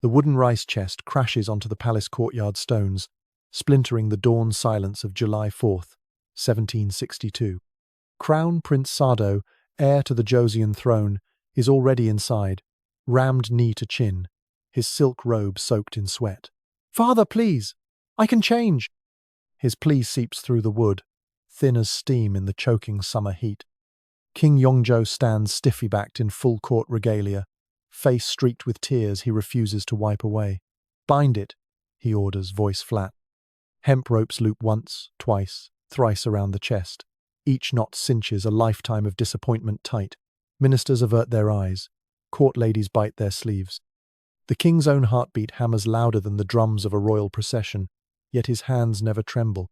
The wooden rice chest crashes onto the palace courtyard stones, splintering the dawn silence of July 4th, 1762. Crown Prince Sado, heir to the Joseon throne, is already inside, rammed knee to chin, his silk robe soaked in sweat. "Father, please! I can change!" His plea seeps through the wood, thin as steam in the choking summer heat. King Yeongjo stands stiffy-backed in full court regalia, face streaked with tears he refuses to wipe away. "Bind it," he orders, voice flat. Hemp ropes loop once, twice, thrice around the chest. Each knot cinches a lifetime of disappointment tight. Ministers avert their eyes. Court ladies bite their sleeves. The king's own heartbeat hammers louder than the drums of a royal procession, yet his hands never tremble.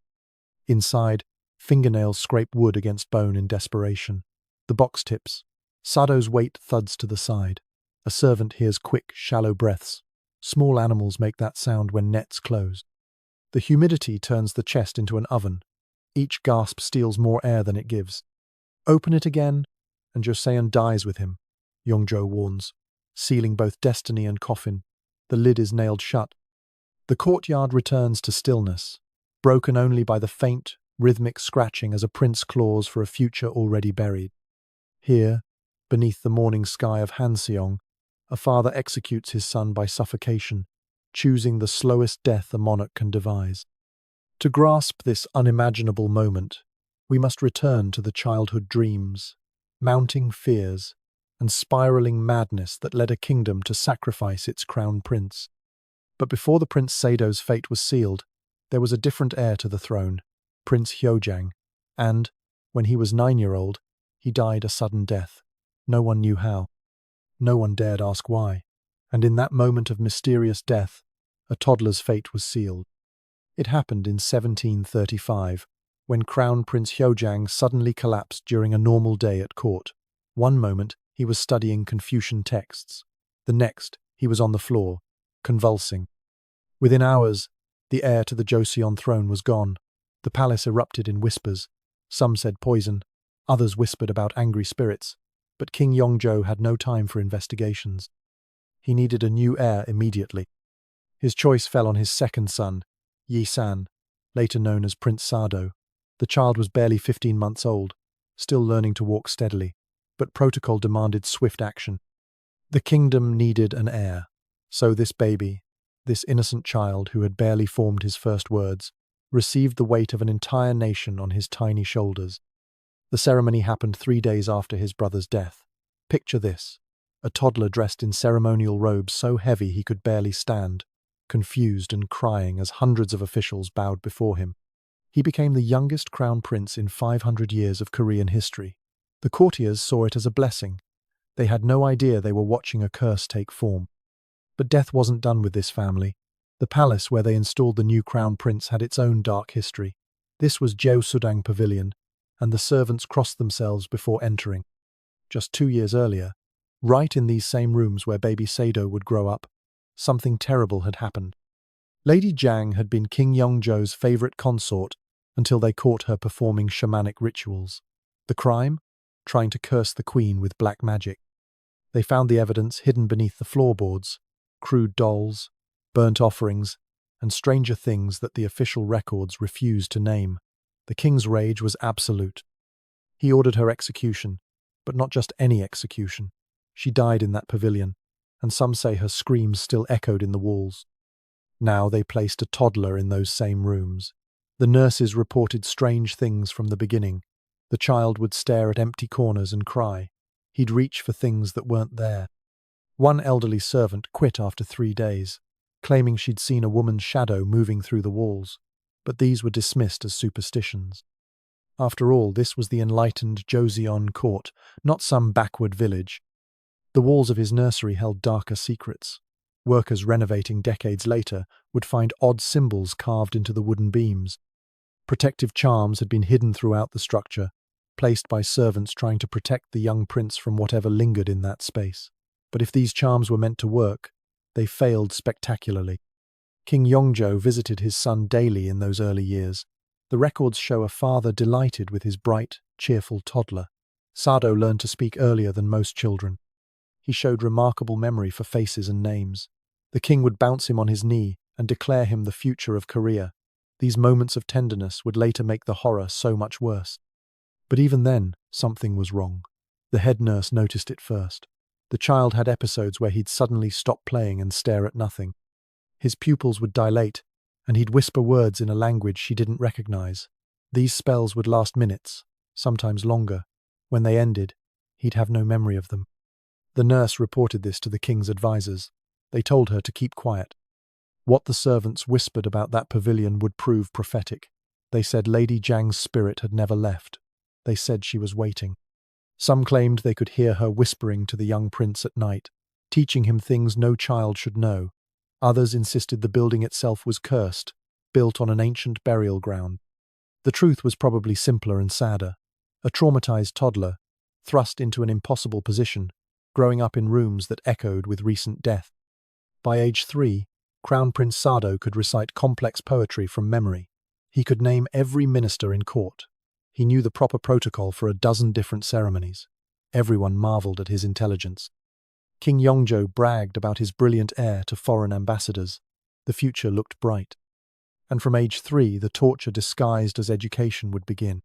Inside, fingernails scrape wood against bone in desperation. The box tips. Sado's weight thuds to the side. A servant hears quick, shallow breaths. Small animals make that sound when nets close. The humidity turns the chest into an oven. Each gasp steals more air than it gives. "Open it again, and Joseon dies with him," Yeongjo warns, sealing both destiny and coffin. The lid is nailed shut. The courtyard returns to stillness, broken only by the faint, rhythmic scratching as a prince claws for a future already buried. Here, beneath the morning sky of Hanseong, a father executes his son by suffocation, choosing the slowest death a monarch can devise. To grasp this unimaginable moment, we must return to the childhood dreams, mounting fears, and spiraling madness that led a kingdom to sacrifice its crown prince. But before the Prince Sado's fate was sealed, there was a different heir to the throne, Prince Hyojang, and, when he was 9-year-old, he died a sudden death. No one knew how. No one dared ask why. And in that moment of mysterious death, a toddler's fate was sealed. It happened in 1735, when Crown Prince Hyojang suddenly collapsed during a normal day at court. One moment, he was studying Confucian texts. The next, he was on the floor, convulsing. Within hours, the heir to the Joseon throne was gone. The palace erupted in whispers. Some said poison, others whispered about angry spirits, but King Yeongjo had no time for investigations. He needed a new heir immediately. His choice fell on his second son, Yi-san, later known as Prince Sado. The child was barely 15 months old, still learning to walk steadily, but protocol demanded swift action. The kingdom needed an heir, so this baby, this innocent child who had barely formed his first words, received the weight of an entire nation on his tiny shoulders. The ceremony happened 3 days after his brother's death. Picture this: a toddler dressed in ceremonial robes so heavy he could barely stand, confused and crying as hundreds of officials bowed before him. He became the youngest crown prince in 500 years of Korean history. The courtiers saw it as a blessing. They had no idea they were watching a curse take form. But death wasn't done with this family. The palace where they installed the new crown prince had its own dark history. This was Jeosudang Pavilion, and the servants crossed themselves before entering. Just 2 years earlier, right in these same rooms where baby Sado would grow up, something terrible had happened. Lady Jang had been King Yeongjo's favorite consort until they caught her performing shamanic rituals. The crime? Trying to curse the queen with black magic. They found the evidence hidden beneath the floorboards: crude dolls, burnt offerings, and stranger things that the official records refused to name. The king's rage was absolute. He ordered her execution, but not just any execution. She died in that pavilion, and some say her screams still echoed in the walls. Now they placed a toddler in those same rooms. The nurses reported strange things from the beginning. The child would stare at empty corners and cry. He'd reach for things that weren't there. One elderly servant quit after 3 days, claiming she'd seen a woman's shadow moving through the walls, but these were dismissed as superstitions. After all, this was the enlightened Joseon court, not some backward village. The walls of his nursery held darker secrets. Workers renovating decades later would find odd symbols carved into the wooden beams. Protective charms had been hidden throughout the structure, placed by servants trying to protect the young prince from whatever lingered in that space. But if these charms were meant to work, they failed spectacularly. King Yeongjo visited his son daily in those early years. The records show a father delighted with his bright, cheerful toddler. Sado learned to speak earlier than most children. He showed remarkable memory for faces and names. The king would bounce him on his knee and declare him the future of Korea. These moments of tenderness would later make the horror so much worse. But even then, something was wrong. The head nurse noticed it first. The child had episodes where he'd suddenly stop playing and stare at nothing. His pupils would dilate, and he'd whisper words in a language she didn't recognize. These spells would last minutes, sometimes longer. When they ended, he'd have no memory of them. The nurse reported this to the king's advisors. They told her to keep quiet. What the servants whispered about that pavilion would prove prophetic. They said Lady Jiang's spirit had never left. They said she was waiting. Some claimed they could hear her whispering to the young prince at night, teaching him things no child should know. Others insisted the building itself was cursed, built on an ancient burial ground. The truth was probably simpler and sadder. A traumatized toddler, thrust into an impossible position, growing up in rooms that echoed with recent death. By age 3, Crown Prince Sado could recite complex poetry from memory. He could name every minister in court. He knew the proper protocol for a dozen different ceremonies. Everyone marveled at his intelligence. King Yeongjo bragged about his brilliant heir to foreign ambassadors. The future looked bright. And from age 3, the torture disguised as education would begin.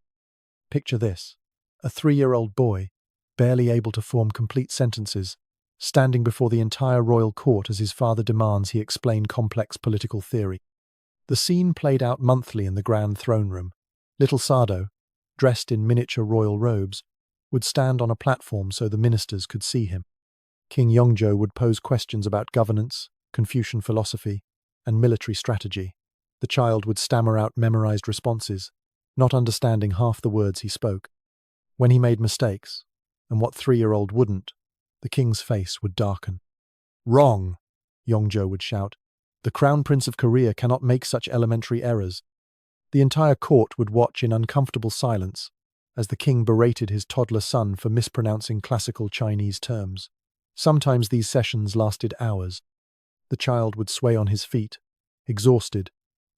Picture this: a 3-year-old boy, barely able to form complete sentences, standing before the entire royal court as his father demands he explain complex political theory. The scene played out monthly in the grand throne room. Little Sado, dressed in miniature royal robes, would stand on a platform so the ministers could see him. King Yeongjo would pose questions about governance, Confucian philosophy, and military strategy. The child would stammer out memorized responses, not understanding half the words he spoke. When he made mistakes, and what 3-year-old wouldn't, the king's face would darken. "Wrong!" Yeongjo would shout. "The Crown Prince of Korea cannot make such elementary errors." The entire court would watch in uncomfortable silence as the king berated his toddler son for mispronouncing classical Chinese terms. Sometimes these sessions lasted hours. The child would sway on his feet, exhausted,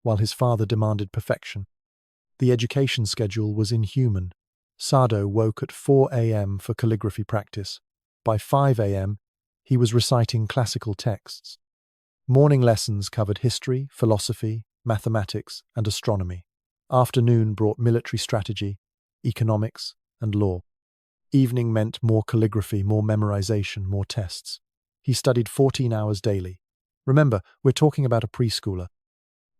while his father demanded perfection. The education schedule was inhuman. Sado woke at 4 a.m. for calligraphy practice. By 5 a.m., he was reciting classical texts. Morning lessons covered history, philosophy, mathematics, and astronomy. Afternoon brought military strategy, economics, and law. Evening meant more calligraphy, more memorization, more tests. He studied 14 hours daily. Remember, we're talking about a preschooler.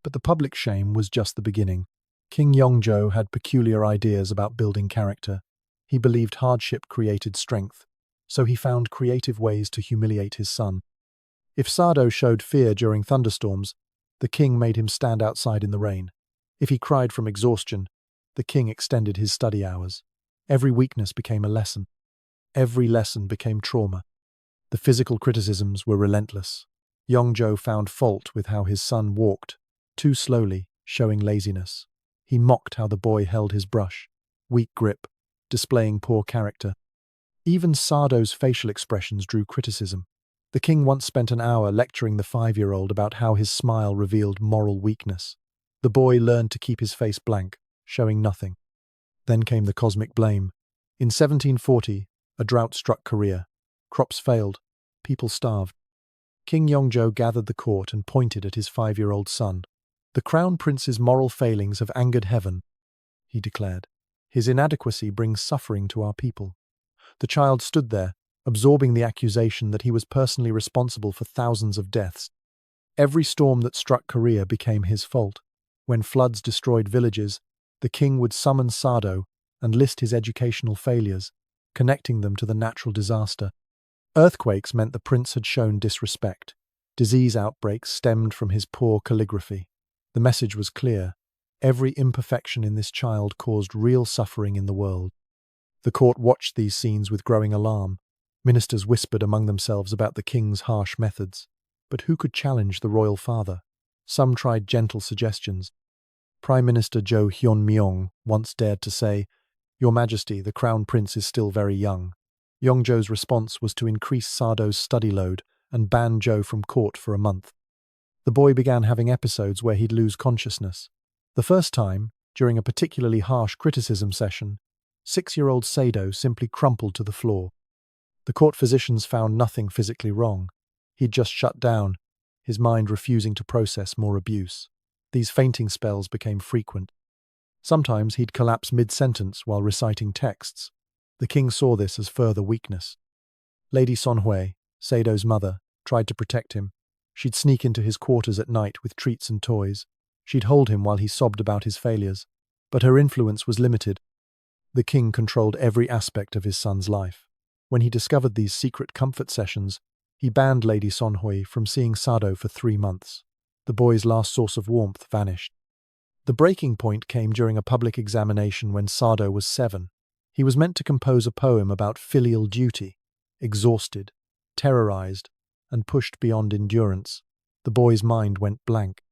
But the public shame was just the beginning. King Yeongjo had peculiar ideas about building character. He believed hardship created strength, so he found creative ways to humiliate his son. If Sado showed fear during thunderstorms, the king made him stand outside in the rain. If he cried from exhaustion, the king extended his study hours. Every weakness became a lesson. Every lesson became trauma. The physical criticisms were relentless. Yeongjo found fault with how his son walked, too slowly, showing laziness. He mocked how the boy held his brush, weak grip, displaying poor character. Even Sado's facial expressions drew criticism. The king once spent an hour lecturing the 5-year-old about how his smile revealed moral weakness. The boy learned to keep his face blank, showing nothing. Then came the cosmic blame. In 1740, a drought struck Korea. Crops failed. People starved. King Yeongjo gathered the court and pointed at his 5-year-old son. "The crown prince's moral failings have angered heaven," he declared. "His inadequacy brings suffering to our people." The child stood there, absorbing the accusation that he was personally responsible for thousands of deaths. Every storm that struck Korea became his fault. When floods destroyed villages, the king would summon Sado and list his educational failures, connecting them to the natural disaster. Earthquakes meant the prince had shown disrespect. Disease outbreaks stemmed from his poor calligraphy. The message was clear. Every imperfection in this child caused real suffering in the world. The court watched these scenes with growing alarm. Ministers whispered among themselves about the king's harsh methods. But who could challenge the royal father? Some tried gentle suggestions. Prime Minister Jo Hyun-myung once dared to say, "Your Majesty, the Crown Prince is still very young." Yeongjo's response was to increase Sado's study load and ban Jo from court for a month. The boy began having episodes where he'd lose consciousness. The first time, during a particularly harsh criticism session, 6-year-old Sado simply crumpled to the floor. The court physicians found nothing physically wrong. He'd just shut down. his mind refusing to process more abuse. These fainting spells became frequent. Sometimes he'd collapse mid-sentence while reciting texts. The king saw this as further weakness. Lady Sonhui, Sado's mother, tried to protect him. She'd sneak into his quarters at night with treats and toys. She'd hold him while he sobbed about his failures. But her influence was limited. The king controlled every aspect of his son's life. When he discovered these secret comfort sessions, he banned Lady Sonhui from seeing Sado for 3 months. The boy's last source of warmth vanished. The breaking point came during a public examination when Sado was 7. He was meant to compose a poem about filial duty. Exhausted, terrorized, and pushed beyond endurance, the boy's mind went blank.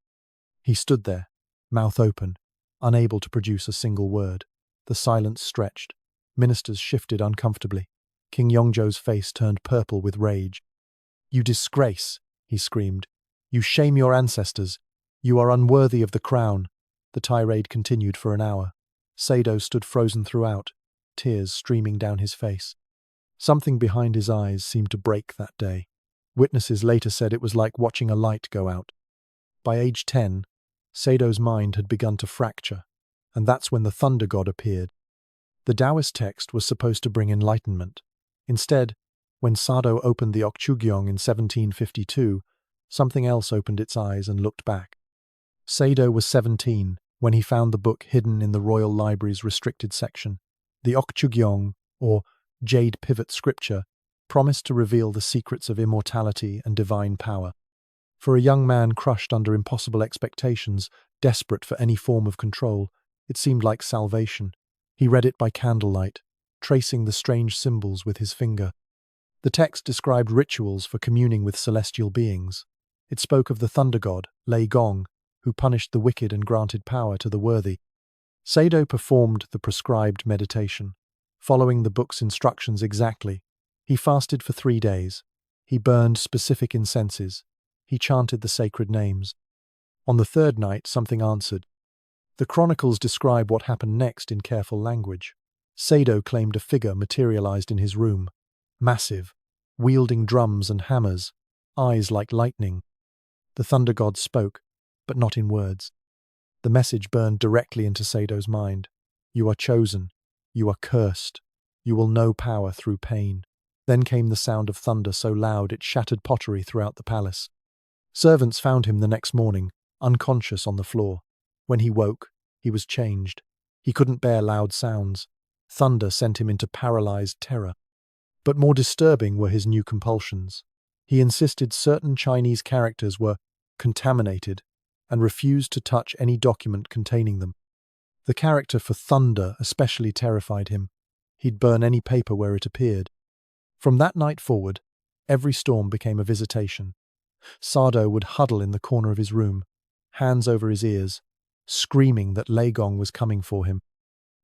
He stood there, mouth open, unable to produce a single word. The silence stretched. Ministers shifted uncomfortably. King Yeongjo's face turned purple with rage. "You disgrace," he screamed. "You shame your ancestors. You are unworthy of the crown." The tirade continued for an hour. Sado stood frozen throughout, tears streaming down his face. Something behind his eyes seemed to break that day. Witnesses later said it was like watching a light go out. By age 10, Sado's mind had begun to fracture, and that's when the thunder god appeared. The Taoist text was supposed to bring enlightenment. Instead, when Sado opened the Okchugyong in 1752, something else opened its eyes and looked back. Sado was 17 when he found the book hidden in the Royal Library's restricted section. The Okchugyong, or Jade Pivot Scripture, promised to reveal the secrets of immortality and divine power. For a young man crushed under impossible expectations, desperate for any form of control, it seemed like salvation. He read it by candlelight, tracing the strange symbols with his finger. The text described rituals for communing with celestial beings. It spoke of the thunder god, Lei Gong, who punished the wicked and granted power to the worthy. Sado performed the prescribed meditation, following the book's instructions exactly. He fasted for 3 days. He burned specific incenses. He chanted the sacred names. On the 3rd night, something answered. The chronicles describe what happened next in careful language. Sado claimed a figure materialized in his room, massive, wielding drums and hammers, eyes like lightning. The thunder god spoke, but not in words. The message burned directly into Sado's mind. You are chosen. You are cursed. You will know power through pain. Then came the sound of thunder so loud it shattered pottery throughout the palace. Servants found him the next morning, unconscious on the floor. When he woke, he was changed. He couldn't bear loud sounds. Thunder sent him into paralyzed terror. But more disturbing were his new compulsions. He insisted certain Chinese characters were contaminated and refused to touch any document containing them. The character for thunder especially terrified him. He'd burn any paper where it appeared. From that night forward, every storm became a visitation. Sado would huddle in the corner of his room, hands over his ears, screaming that Lei Gong was coming for him.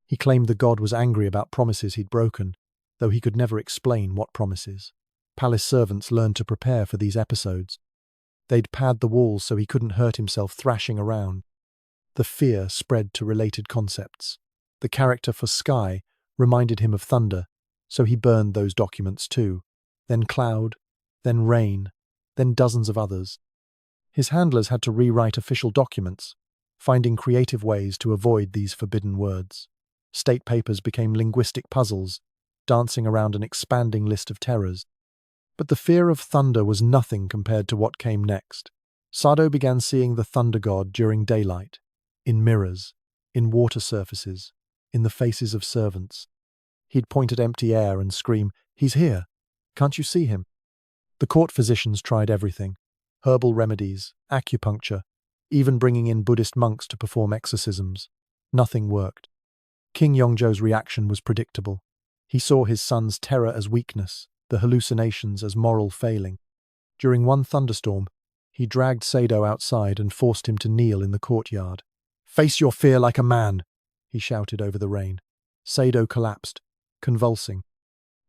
He claimed the god was angry about promises he'd broken, though he could never explain what promises. Palace servants learned to prepare for these episodes. They'd pad the walls so he couldn't hurt himself thrashing around. The fear spread to related concepts. The character for sky reminded him of thunder, so he burned those documents too. Then cloud, then rain, then dozens of others. His handlers had to rewrite official documents, finding creative ways to avoid these forbidden words. State papers became linguistic puzzles, dancing around an expanding list of terrors. But the fear of thunder was nothing compared to what came next. Sado began seeing the thunder god during daylight, in mirrors, in water surfaces, in the faces of servants. He'd point at empty air and scream, "He's here! Can't you see him?" The court physicians tried everything: herbal remedies, acupuncture, even bringing in Buddhist monks to perform exorcisms. Nothing worked. King Yeongjo's reaction was predictable. He saw his son's terror as weakness, the hallucinations as moral failing. During one thunderstorm, he dragged Sado outside and forced him to kneel in the courtyard. "Face your fear like a man," he shouted over the rain. Sado collapsed, convulsing.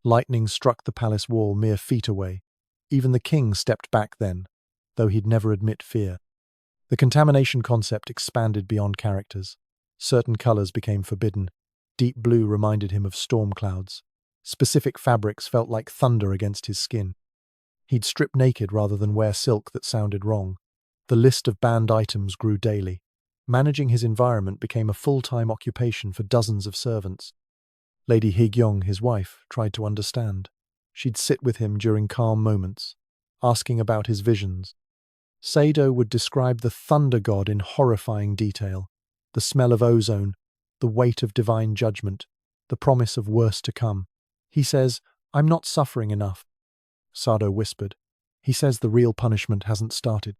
Lightning struck the palace wall mere feet away. Even the king stepped back then, though he'd never admit fear. The contamination concept expanded beyond characters. Certain colors became forbidden. Deep blue reminded him of storm clouds. Specific fabrics felt like thunder against his skin. He'd strip naked rather than wear silk that sounded wrong. The list of banned items grew daily. Managing his environment became a full-time occupation for dozens of servants. Lady Yeongjo, his wife, tried to understand. She'd sit with him during calm moments, asking about his visions. Sado would describe the thunder god in horrifying detail, the smell of ozone, the weight of divine judgment, the promise of worse to come. He says, "I'm not suffering enough," Sado whispered. He says the real punishment hasn't started.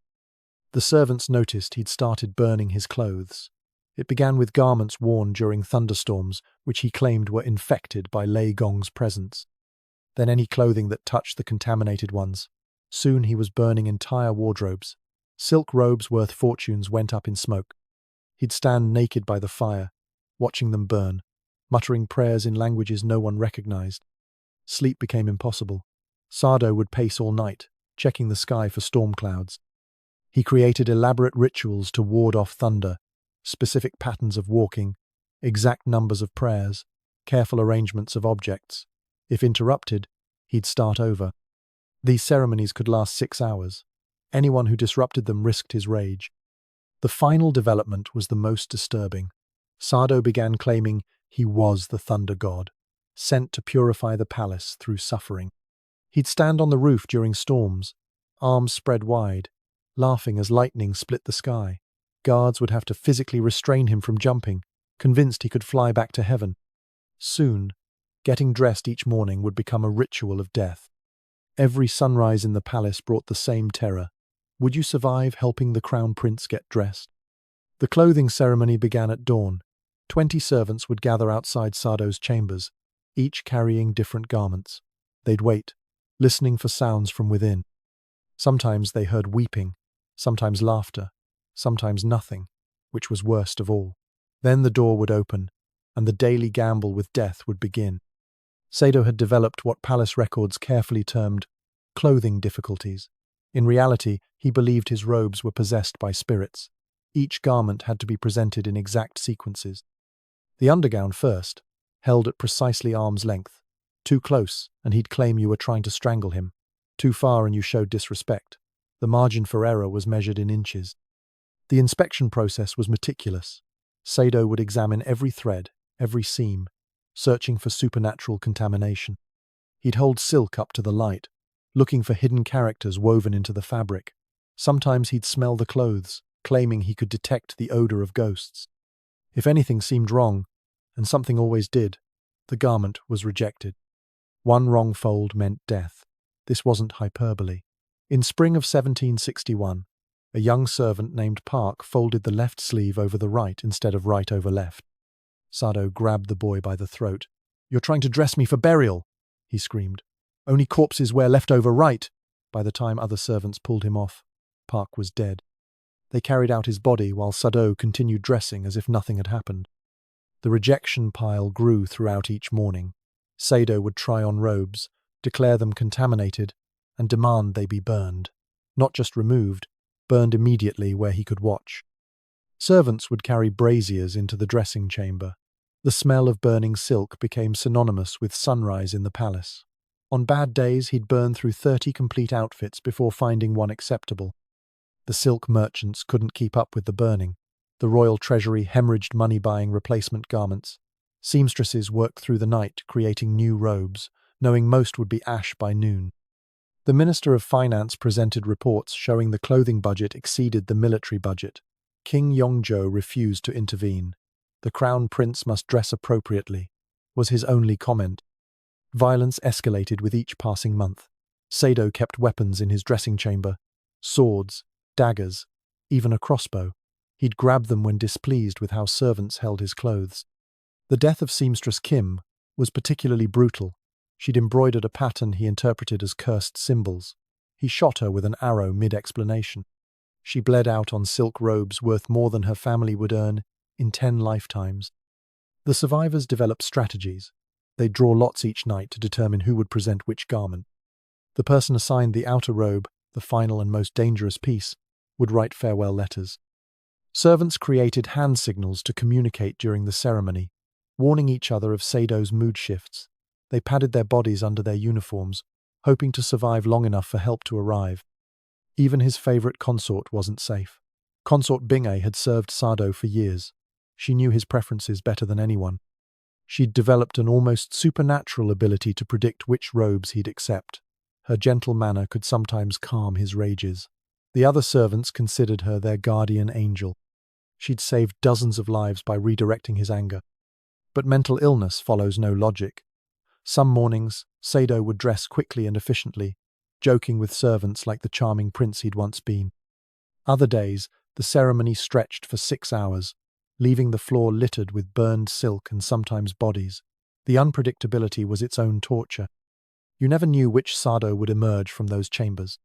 The servants noticed he'd started burning his clothes. It began with garments worn during thunderstorms, which he claimed were infected by Lei Gong's presence. Then any clothing that touched the contaminated ones. Soon he was burning entire wardrobes. Silk robes worth fortunes went up in smoke. He'd stand naked by the fire, watching them burn, muttering prayers in languages no one recognized. Sleep became impossible. Sado would pace all night, checking the sky for storm clouds. He created elaborate rituals to ward off thunder, specific patterns of walking, exact numbers of prayers, careful arrangements of objects. If interrupted, he'd start over. These ceremonies could last 6 hours. Anyone who disrupted them risked his rage. The final development was the most disturbing. Sado began claiming he was the thunder god, sent to purify the palace through suffering. He'd stand on the roof during storms, arms spread wide, laughing as lightning split the sky. Guards would have to physically restrain him from jumping, convinced he could fly back to heaven. Soon, getting dressed each morning would become a ritual of death. Every sunrise in the palace brought the same terror. Would you survive helping the crown prince get dressed? The clothing ceremony began at dawn. 20 servants would gather outside Sado's chambers, each carrying different garments. They'd wait, listening for sounds from within. Sometimes they heard weeping, sometimes laughter, sometimes nothing, which was worst of all. Then the door would open, and the daily gamble with death would begin. Sado had developed what palace records carefully termed clothing difficulties. In reality, he believed his robes were possessed by spirits. Each garment had to be presented in exact sequences. The undergown first, held at precisely arm's length. Too close, and he'd claim you were trying to strangle him. Too far and you showed disrespect. The margin for error was measured in inches. The inspection process was meticulous. Sado would examine every thread, every seam, searching for supernatural contamination. He'd hold silk up to the light, looking for hidden characters woven into the fabric. Sometimes he'd smell the clothes, claiming he could detect the odor of ghosts. If anything seemed wrong, and something always did, the garment was rejected. One wrong fold meant death. This wasn't hyperbole. In spring of 1761, a young servant named Park folded the left sleeve over the right instead of right over left. Sado grabbed the boy by the throat. "You're trying to dress me for burial," he screamed. "Only corpses wear left over right." By the time other servants pulled him off, Park was dead. They carried out his body while Sado continued dressing as if nothing had happened. The rejection pile grew throughout each morning. Sado would try on robes, declare them contaminated, and demand they be burned. Not just removed, burned immediately where he could watch. Servants would carry braziers into the dressing chamber. The smell of burning silk became synonymous with sunrise in the palace. On bad days, he'd burn through 30 complete outfits before finding one acceptable. The silk merchants couldn't keep up with the burning. The royal treasury hemorrhaged money buying replacement garments. Seamstresses worked through the night, creating new robes, knowing most would be ash by noon. The Minister of Finance presented reports showing the clothing budget exceeded the military budget. King Yeongjo refused to intervene. "The crown prince must dress appropriately," was his only comment. Violence escalated with each passing month. Sado kept weapons in his dressing chamber. Swords, daggers, even a crossbow. He'd grab them when displeased with how servants held his clothes. The death of seamstress Kim was particularly brutal. She'd embroidered a pattern he interpreted as cursed symbols. He shot her with an arrow mid-explanation. She bled out on silk robes worth more than her family would earn in 10 lifetimes. The survivors developed strategies. They'd draw lots each night to determine who would present which garment. The person assigned the outer robe, the final and most dangerous piece, would write farewell letters. Servants created hand signals to communicate during the ceremony, warning each other of Sado's mood shifts. They padded their bodies under their uniforms, hoping to survive long enough for help to arrive. Even his favorite consort wasn't safe. Consort Bingay had served Sado for years. She knew his preferences better than anyone. She'd developed an almost supernatural ability to predict which robes he'd accept. Her gentle manner could sometimes calm his rages. The other servants considered her their guardian angel. She'd saved dozens of lives by redirecting his anger. But mental illness follows no logic. Some mornings, Sado would dress quickly and efficiently, joking with servants like the charming prince he'd once been. Other days, the ceremony stretched for 6 hours, leaving the floor littered with burned silk and sometimes bodies. The unpredictability was its own torture. You never knew which Sado would emerge from those chambers.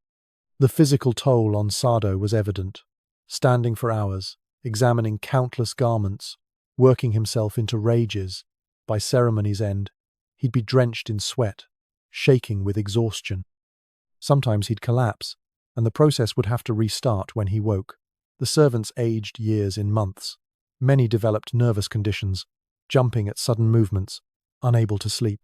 The physical toll on Sado was evident. Standing for hours, examining countless garments, working himself into rages, by ceremony's end, he'd be drenched in sweat, shaking with exhaustion. Sometimes he'd collapse, and the process would have to restart when he woke. The servants aged years in months. Many developed nervous conditions, jumping at sudden movements, unable to sleep.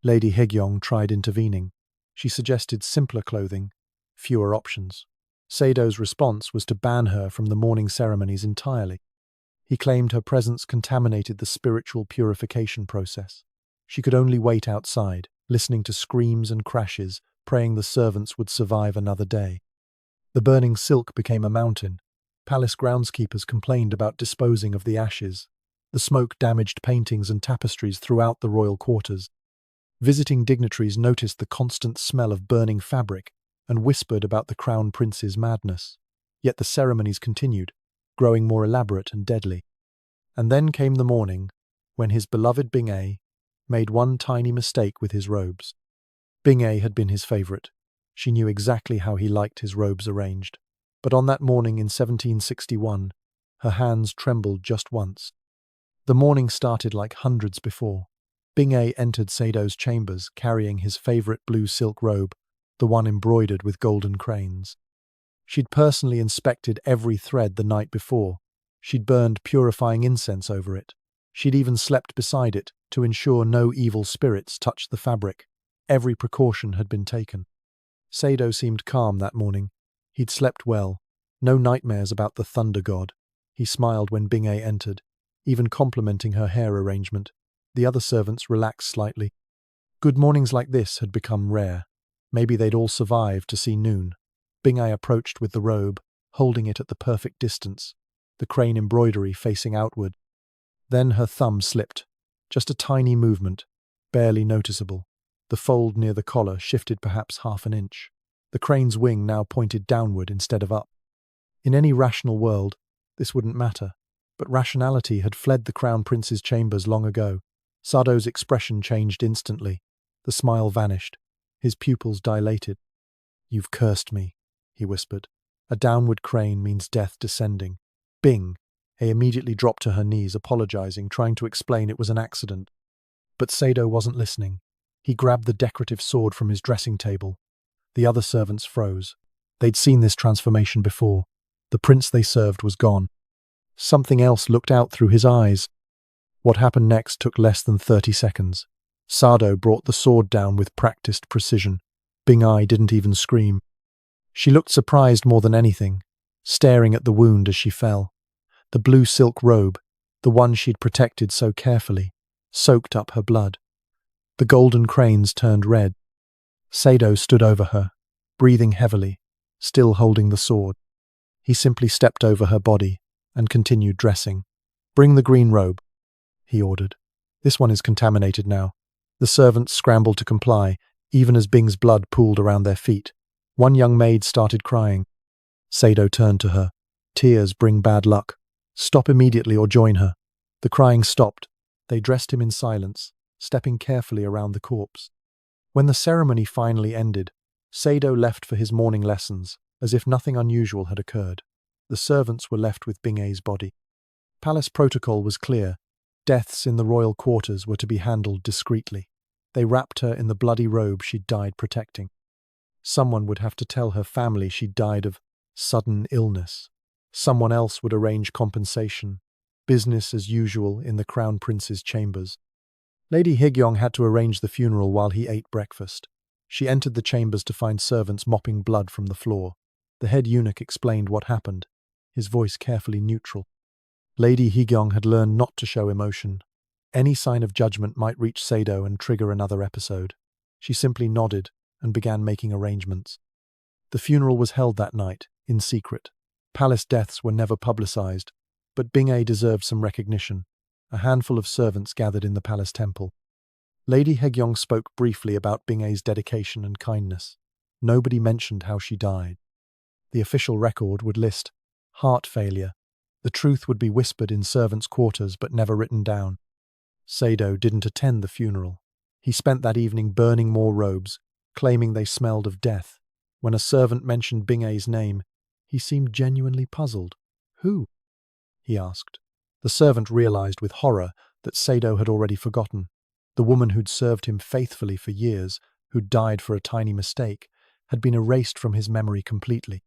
Lady Yeongjo tried intervening. She suggested simpler clothing, fewer options. Sado's response was to ban her from the morning ceremonies entirely. He claimed her presence contaminated the spiritual purification process. She could only wait outside, listening to screams and crashes, praying the servants would survive another day. The burning silk became a mountain. Palace groundskeepers complained about disposing of the ashes. The smoke damaged paintings and tapestries throughout the royal quarters. Visiting dignitaries noticed the constant smell of burning fabric and whispered about the crown prince's madness. Yet the ceremonies continued, growing more elaborate and deadly. And then came the morning, when his beloved Bingay made one tiny mistake with his robes. Bingay had been his favorite. She knew exactly how he liked his robes arranged. But on that morning in 1761, her hands trembled just once. The morning started like hundreds before. Bingay entered Sado's chambers carrying his favorite blue silk robe, the one embroidered with golden cranes. She'd personally inspected every thread the night before. She'd burned purifying incense over it. She'd even slept beside it to ensure no evil spirits touched the fabric. Every precaution had been taken. Sado seemed calm that morning. He'd slept well. No nightmares about the thunder god. He smiled when Bingay entered, even complimenting her hair arrangement. The other servants relaxed slightly. Good mornings like this had become rare. Maybe they'd all survive to see noon. Bingay approached with the robe, holding it at the perfect distance, the crane embroidery facing outward. Then her thumb slipped. Just a tiny movement, barely noticeable. The fold near the collar shifted perhaps half an inch. The crane's wing now pointed downward instead of up. In any rational world, this wouldn't matter, but rationality had fled the Crown Prince's chambers long ago. Sado's expression changed instantly. The smile vanished. His pupils dilated. "You've cursed me," he whispered. "A downward crane means death descending." Bing! He immediately dropped to her knees, apologizing, trying to explain it was an accident. But Sado wasn't listening. He grabbed the decorative sword from his dressing table. The other servants froze. They'd seen this transformation before. The prince they served was gone. Something else looked out through his eyes. What happened next took less than 30 seconds. Sado brought the sword down with practiced precision. Bingay didn't even scream. She looked surprised more than anything, staring at the wound as she fell. The blue silk robe, the one she'd protected so carefully, soaked up her blood. The golden cranes turned red. Sado stood over her, breathing heavily, still holding the sword. He simply stepped over her body and continued dressing. "Bring the green robe," he ordered. "This one is contaminated now." The servants scrambled to comply, even as Bing's blood pooled around their feet. One young maid started crying. Sado turned to her. "Tears bring bad luck. Stop immediately or join her." The crying stopped. They dressed him in silence, stepping carefully around the corpse. When the ceremony finally ended, Sado left for his morning lessons, as if nothing unusual had occurred. The servants were left with Bingay's body. Palace protocol was clear. Deaths in the royal quarters were to be handled discreetly. They wrapped her in the bloody robe she'd died protecting. Someone would have to tell her family she'd died of sudden illness. Someone else would arrange compensation. Business as usual in the Crown Prince's chambers. Lady Yeongjo had to arrange the funeral while he ate breakfast. She entered the chambers to find servants mopping blood from the floor. The head eunuch explained what happened, his voice carefully neutral. Lady Yeongjo had learned not to show emotion. Any sign of judgment might reach Sado and trigger another episode. She simply nodded and began making arrangements. The funeral was held that night, in secret. Palace deaths were never publicized, but Bing-A deserved some recognition. A handful of servants gathered in the palace temple. Lady Yeongjo spoke briefly about Bing-A's dedication and kindness. Nobody mentioned how she died. The official record would list heart failure. The truth would be whispered in servants' quarters but never written down. Sado didn't attend the funeral. He spent that evening burning more robes, claiming they smelled of death. When a servant mentioned Bing-A's name, he seemed genuinely puzzled. "Who?" he asked. The servant realized with horror that Sado had already forgotten. The woman who'd served him faithfully for years, who'd died for a tiny mistake, had been erased from his memory completely.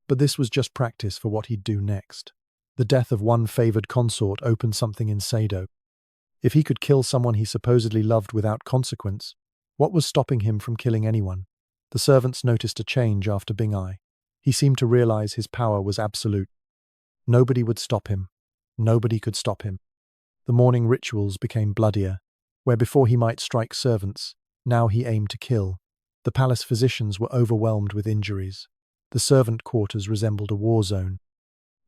But this was just practice for what he'd do next. The death of one favored consort opened something in Sado. If he could kill someone he supposedly loved without consequence, what was stopping him from killing anyone? The servants noticed a change after Bing-A. He seemed to realize his power was absolute. Nobody would stop him. Nobody could stop him. The morning rituals became bloodier. Where before he might strike servants, now he aimed to kill. The palace physicians were overwhelmed with injuries. The servant quarters resembled a war zone.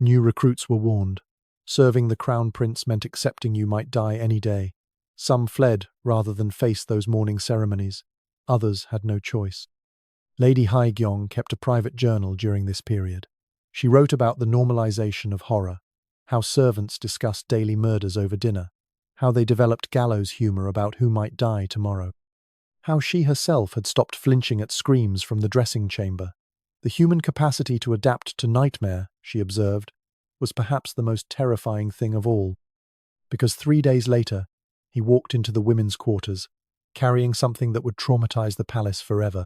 New recruits were warned. Serving the Crown Prince meant accepting you might die any day. Some fled rather than face those morning ceremonies. Others had no choice. Lady Yeongjo kept a private journal during this period. She wrote about the normalization of horror, how servants discussed daily murders over dinner, how they developed gallows humor about who might die tomorrow, how she herself had stopped flinching at screams from the dressing chamber. The human capacity to adapt to nightmare, she observed, was perhaps the most terrifying thing of all. Because 3 days later, he walked into the women's quarters, carrying something that would traumatize the palace forever.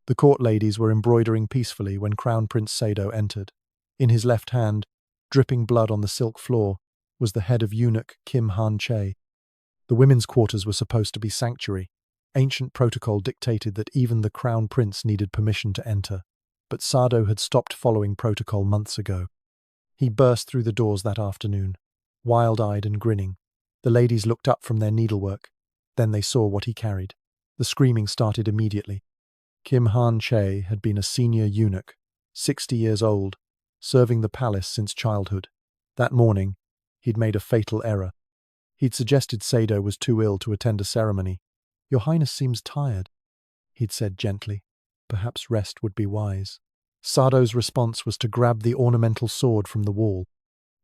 The court ladies were embroidering peacefully when Crown Prince Sado entered. In his left hand, dripping blood on the silk floor, was the head of eunuch Kim Han-chae. The women's quarters were supposed to be sanctuary. Ancient protocol dictated that even the Crown Prince needed permission to enter. But Sado had stopped following protocol months ago. He burst through the doors that afternoon, wild-eyed and grinning. The ladies looked up from their needlework. Then they saw what he carried. The screaming started immediately. Kim Han-chae had been a senior eunuch, 60 years old, serving the palace since childhood. That morning, he'd made a fatal error. He'd suggested Sado was too ill to attend a ceremony. "Your Highness seems tired," he'd said gently. Perhaps rest would be wise. Sado's response was to grab the ornamental sword from the wall.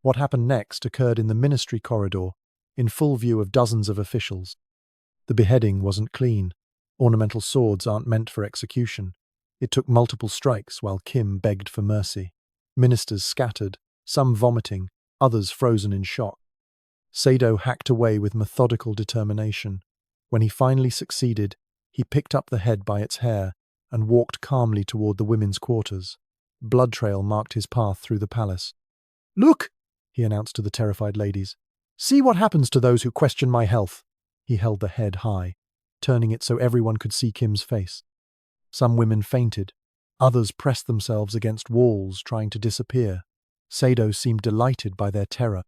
What happened next occurred in the ministry corridor, in full view of dozens of officials. The beheading wasn't clean. Ornamental swords aren't meant for execution. It took multiple strikes while Kim begged for mercy. Ministers scattered, some vomiting, others frozen in shock. Sado hacked away with methodical determination. When he finally succeeded, he picked up the head by its hair and walked calmly toward the women's quarters. Blood trail marked his path through the palace. "Look!" he announced to the terrified ladies. "See what happens to those who question my health." He held the head high, turning it so everyone could see Kim's face. Some women fainted. Others pressed themselves against walls, trying to disappear. Sado seemed delighted by their terror.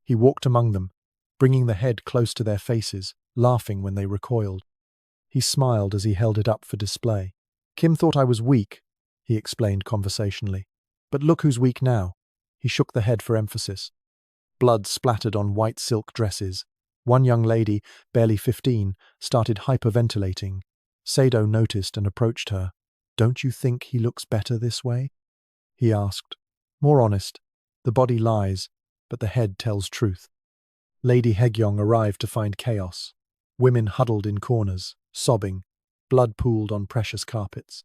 He walked among them, bringing the head close to their faces, laughing when they recoiled. He smiled as he held it up for display. "Kim thought I was weak," he explained conversationally. "But look who's weak now." He shook the head for emphasis. Blood splattered on white silk dresses. One young lady, barely 15, started hyperventilating. Sado noticed and approached her. "Don't you think he looks better this way?" he asked. "More honest. The body lies, but the head tells truth." Lady Yeongjo arrived to find chaos. Women huddled in corners, sobbing, blood pooled on precious carpets.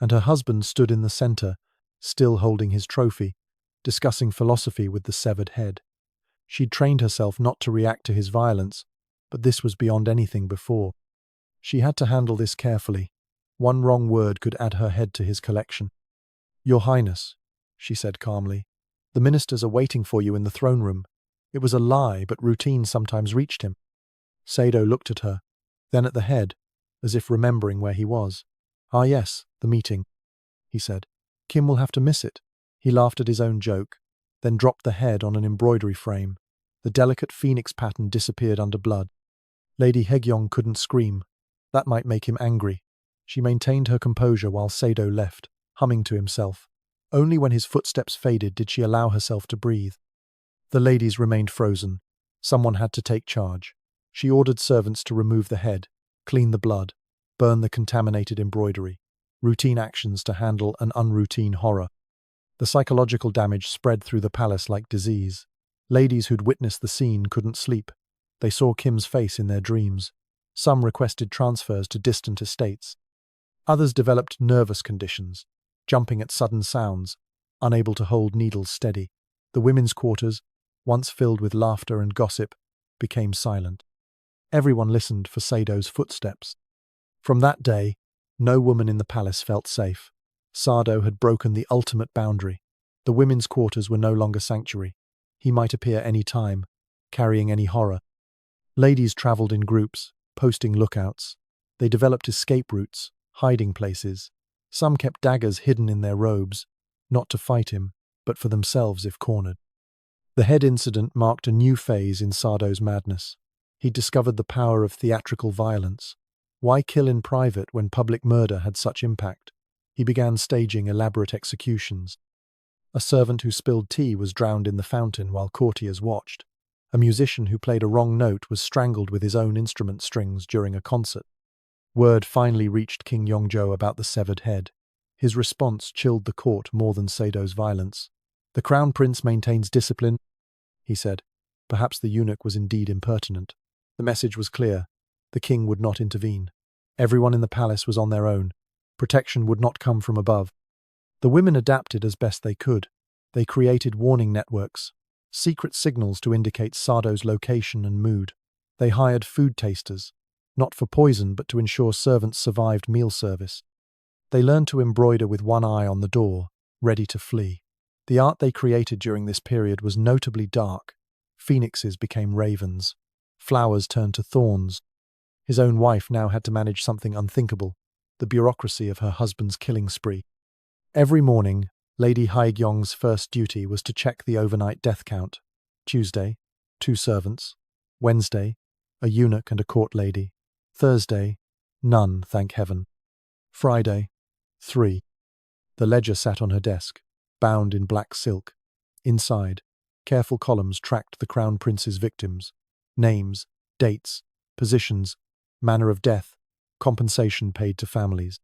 And her husband stood in the center, still holding his trophy, discussing philosophy with the severed head. She'd trained herself not to react to his violence, but this was beyond anything before. She had to handle this carefully. One wrong word could add her head to his collection. "Your Highness," she said calmly, "the ministers are waiting for you in the throne room." It was a lie, but routine sometimes reached him. Sado looked at her, then at the head. as if remembering where he was. "Ah yes, the meeting," he said. "Kim will have to miss it." He laughed at his own joke, then dropped the head on an embroidery frame. The delicate phoenix pattern disappeared under blood. Lady Haegyong couldn't scream. That might make him angry. She maintained her composure while Sado left, humming to himself. Only when his footsteps faded did she allow herself to breathe. The ladies remained frozen. Someone had to take charge. She ordered servants to remove the head, clean the blood, burn the contaminated embroidery. Routine actions to handle an unroutine horror. The psychological damage spread through the palace like disease. Ladies who'd witnessed the scene couldn't sleep. They saw Kim's face in their dreams. Some requested transfers to distant estates. Others developed nervous conditions, jumping at sudden sounds, unable to hold needles steady. The women's quarters, once filled with laughter and gossip, became silent. Everyone listened for Sado's footsteps. From that day, no woman in the palace felt safe. Sado had broken the ultimate boundary. The women's quarters were no longer sanctuary. He might appear any time, carrying any horror. Ladies travelled in groups, posting lookouts. They developed escape routes, hiding places. Some kept daggers hidden in their robes, not to fight him, but for themselves if cornered. The head incident marked a new phase in Sado's madness. He discovered the power of theatrical violence. Why kill in private when public murder had such impact? He began staging elaborate executions. A servant who spilled tea was drowned in the fountain while courtiers watched. A musician who played a wrong note was strangled with his own instrument strings during a concert. Word finally reached King Yeongjo about the severed head. His response chilled the court more than Sado's violence. "The Crown Prince maintains discipline," he said. Perhaps the eunuch was indeed impertinent. The message was clear. The king would not intervene. Everyone in the palace was on their own. Protection would not come from above. The women adapted as best they could. They created warning networks, secret signals to indicate Sado's location and mood. They hired food tasters, not for poison but to ensure servants survived meal service. They learned to embroider with one eye on the door, ready to flee. The art they created during this period was notably dark. Phoenixes became ravens. Flowers turned to thorns. His own wife now had to manage something unthinkable, the bureaucracy of her husband's killing spree. Every morning, Lady Haegyong's first duty was to check the overnight death count. Tuesday, 2 servants. Wednesday, a eunuch and a court lady. Thursday, none, thank heaven. Friday, 3. The ledger sat on her desk, bound in black silk. Inside, careful columns tracked the Crown Prince's victims. Names, dates, positions, manner of death, compensation paid to families.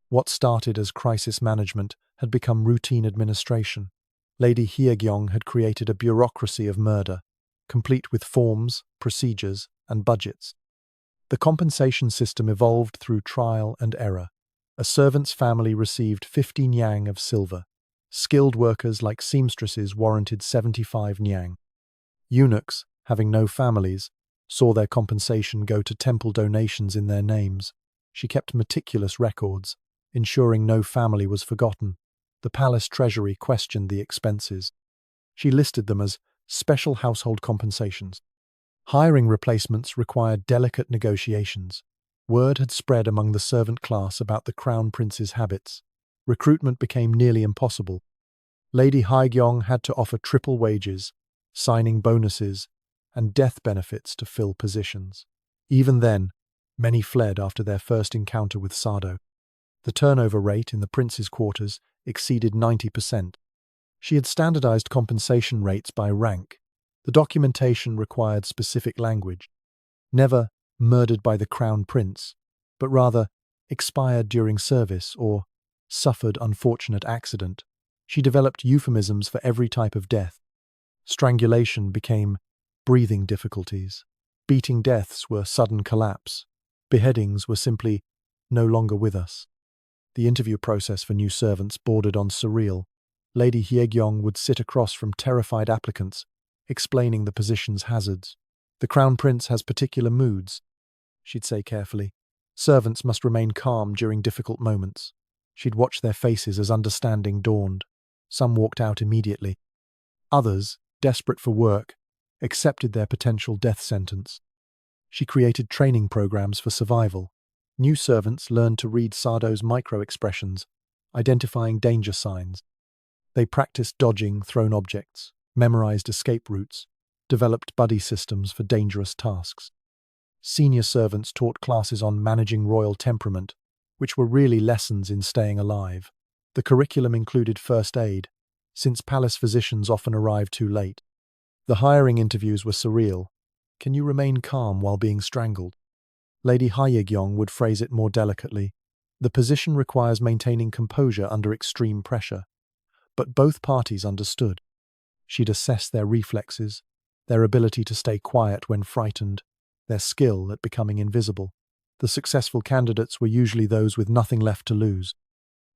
What started as crisis management had become routine administration. Lady Haegyong had created a bureaucracy of murder, complete with forms, procedures, and budgets. The compensation system evolved through trial and error. A servant's family received 15 yang of silver. Skilled workers like seamstresses warranted 75 nyang. Eunuchs, having no families, saw their compensation go to temple donations in their names. She kept meticulous records, ensuring no family was forgotten. The palace treasury questioned the expenses. She listed them as special household compensations. Hiring replacements required delicate negotiations. Word had spread among the servant class about the Crown Prince's habits. Recruitment became nearly impossible. Lady Haegyong had to offer triple wages, signing bonuses, and death benefits to fill positions. Even then, many fled after their first encounter with Sado. The turnover rate in the prince's quarters exceeded 90%. She had standardized compensation rates by rank. The documentation required specific language. Never murdered by the Crown Prince, but rather expired during service or suffered unfortunate accident. She developed euphemisms for every type of death. Strangulation became breathing difficulties. Beating deaths were sudden collapse. Beheadings were simply no longer with us. The interview process for new servants bordered on surreal. Lady Haegyong would sit across from terrified applicants, explaining the position's hazards. "The Crown Prince has particular moods," she'd say carefully. "Servants must remain calm during difficult moments." She'd watch their faces as understanding dawned. Some walked out immediately. Others, desperate for work, accepted their potential death sentence. She created training programs for survival. New servants learned to read Sado's micro-expressions, identifying danger signs. They practiced dodging thrown objects, memorized escape routes, developed buddy systems for dangerous tasks. Senior servants taught classes on managing royal temperament, which were really lessons in staying alive. The curriculum included first aid, since palace physicians often arrived too late. The hiring interviews were surreal. Can you remain calm while being strangled? Lady Yeongjo would phrase it more delicately. The position requires maintaining composure under extreme pressure. But both parties understood. She'd assess their reflexes, their ability to stay quiet when frightened, their skill at becoming invisible. The successful candidates were usually those with nothing left to lose.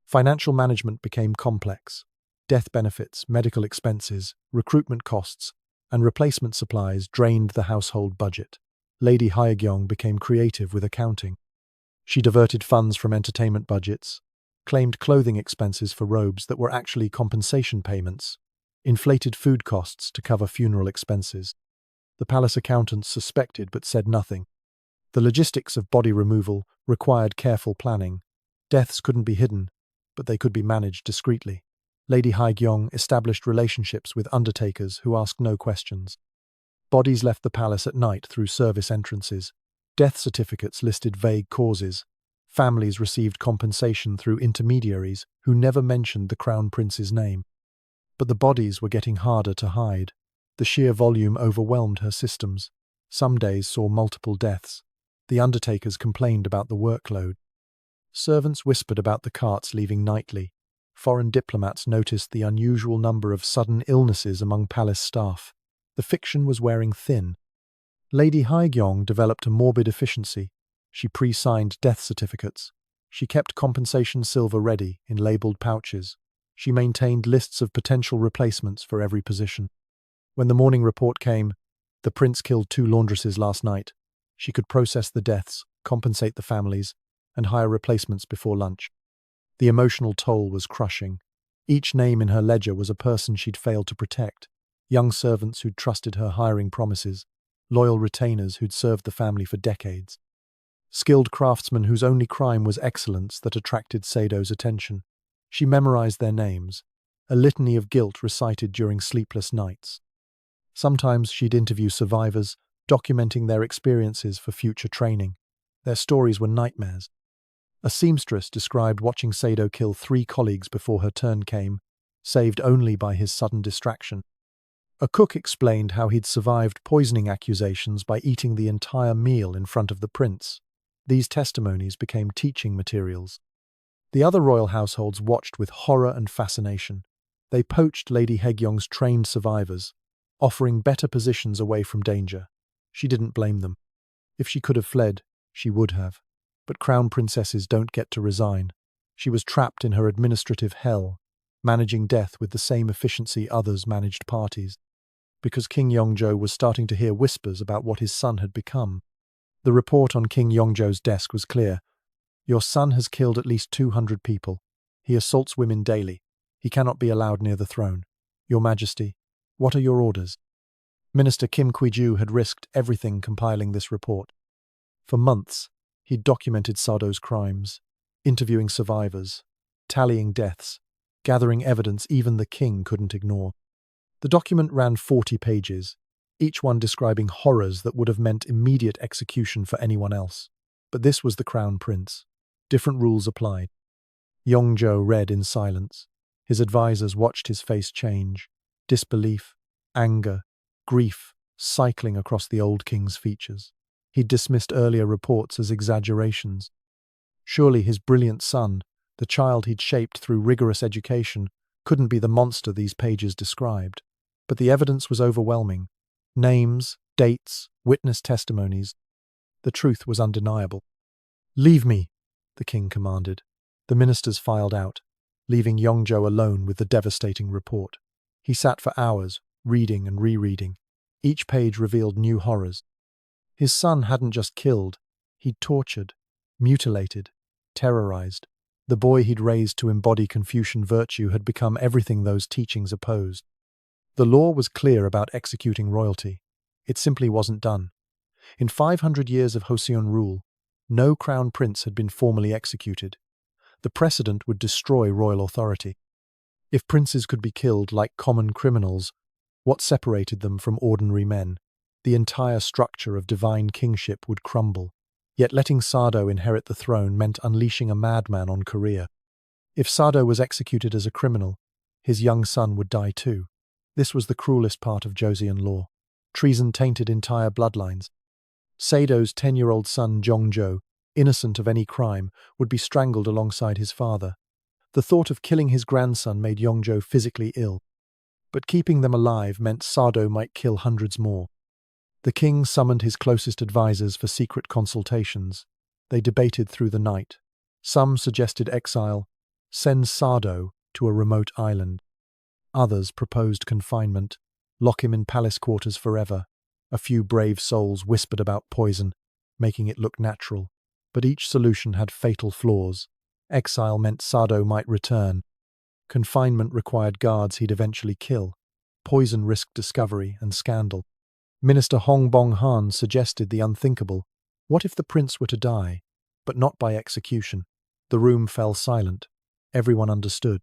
Financial management became complex. Death benefits, medical expenses, recruitment costs, and replacement supplies drained the household budget. Lady Yeongjo became creative with accounting. She diverted funds from entertainment budgets, claimed clothing expenses for robes that were actually compensation payments, inflated food costs to cover funeral expenses. The palace accountants suspected but said nothing. The logistics of body removal required careful planning. Deaths couldn't be hidden, but they could be managed discreetly. Lady Yeongjo established relationships with undertakers who asked no questions. Bodies left the palace at night through service entrances. Death certificates listed vague causes. Families received compensation through intermediaries who never mentioned the Crown Prince's name. But the bodies were getting harder to hide. The sheer volume overwhelmed her systems. Some days saw multiple deaths. The undertakers complained about the workload. Servants whispered about the carts leaving nightly. Foreign diplomats noticed the unusual number of sudden illnesses among palace staff. The fiction was wearing thin. Lady Yeongjo developed a morbid efficiency. She pre-signed death certificates. She kept compensation silver ready in labelled pouches. She maintained lists of potential replacements for every position. When the morning report came, the prince killed 2 laundresses last night. She could process the deaths, compensate the families, and hire replacements before lunch. The emotional toll was crushing. Each name in her ledger was a person she'd failed to protect. Young servants who'd trusted her hiring promises, loyal retainers who'd served the family for decades. Skilled craftsmen whose only crime was excellence that attracted Sado's attention. She memorized their names, a litany of guilt recited during sleepless nights. Sometimes she'd interview survivors, documenting their experiences for future training. Their stories were nightmares. A seamstress described watching Sado kill 3 colleagues before her turn came, saved only by his sudden distraction. A cook explained how he'd survived poisoning accusations by eating the entire meal in front of the prince. These testimonies became teaching materials. The other royal households watched with horror and fascination. They poached Lady Yeongjo's trained survivors, offering better positions away from danger. She didn't blame them. If she could have fled, she would have. But crown princesses don't get to resign. She was trapped in her administrative hell, managing death with the same efficiency others managed parties. Because King Yeongjo was starting to hear whispers about what his son had become. The report on King Yeongjo's desk was clear. Your son has killed at least 200 people. He assaults women daily. He cannot be allowed near the throne. Your Majesty, what are your orders? Minister Kim Kwiju had risked everything compiling this report. For months, he'd documented Sado's crimes, interviewing survivors, tallying deaths, gathering evidence even the king couldn't ignore. The document ran 40 pages, each one describing horrors that would have meant immediate execution for anyone else. But this was the Crown Prince. Different rules applied. Yeongjo read in silence. His advisors watched his face change. Disbelief, anger, grief cycling across the old king's features. He'd dismissed earlier reports as exaggerations. Surely his brilliant son, the child he'd shaped through rigorous education, couldn't be the monster these pages described. But the evidence was overwhelming. Names, dates, witness testimonies. The truth was undeniable. "Leave me," the king commanded. The ministers filed out, leaving Yeongjo alone with the devastating report. He sat for hours, reading and rereading. Each page revealed new horrors. His son hadn't just killed, he'd tortured, mutilated, terrorized. The boy he'd raised to embody Confucian virtue had become everything those teachings opposed. The law was clear about executing royalty. It simply wasn't done. In 500 years of Joseon rule, No crown prince had been formally executed. The precedent would destroy royal authority. If princes could be killed like common criminals, what separated them from ordinary men? The entire structure of divine kingship would crumble. Yet letting Sado inherit the throne meant unleashing a madman on Korea. If Sado was executed as a criminal, his young son would die too. This was the cruelest part of Joseon law. Treason tainted entire bloodlines. Sado's 10-year-old son Yeongjo, innocent of any crime, would be strangled alongside his father. The thought of killing his grandson made Yeongjo physically ill. But keeping them alive meant Sado might kill hundreds more. The king summoned his closest advisors for secret consultations. They debated through the night. Some suggested exile, send Sado to a remote island. Others proposed confinement, lock him in palace quarters forever. A few brave souls whispered about poison, making it look natural. But each solution had fatal flaws. Exile meant Sado might return. Confinement required guards he'd eventually kill. Poison risked discovery and scandal. Minister Hong Bong-han suggested the unthinkable. What if the prince were to die, but not by execution? The room fell silent. Everyone understood.